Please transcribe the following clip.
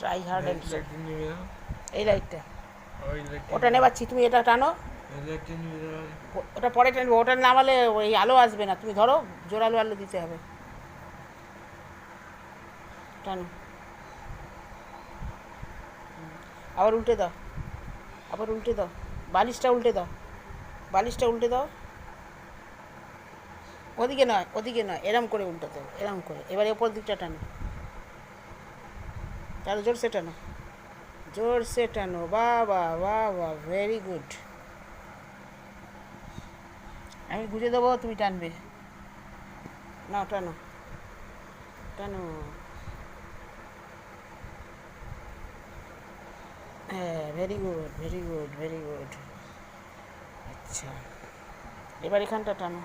Try hard and so. লাইটটা নিবে না। এই লাইটটা, ওই লাইটটা ওটা নেবাচ্ছি, তুমি এটা টানো। এই লাইটটা নিবে না। ওটা পরে টানবো, ওটা নামালে ওই আলো আসবে না, তুমি ধরো, জোরালো আলো দিতে হবে। টানো, আবার উল্টে দাও, আবার উল্টে দাও, বালিশটা উল্টে দাও, বালিশটা উল্টে দাও। ওদিকে নয়, ওদিকে নয়, এরম করে উল্টাতে হবে, এরম করে। এবারে ওপর দিকটা টানো, তাহলে জোরসে টানো, জোরসে টানো। বাহ বাহ বাহ বাহ, ভেরি গুড। আমি গুঁজে দেবো, তুমি টানবে। নাও টানো, টানো। হ্যাঁ, very good, very good, very good. আচ্ছা, এবার এখানটা টানো।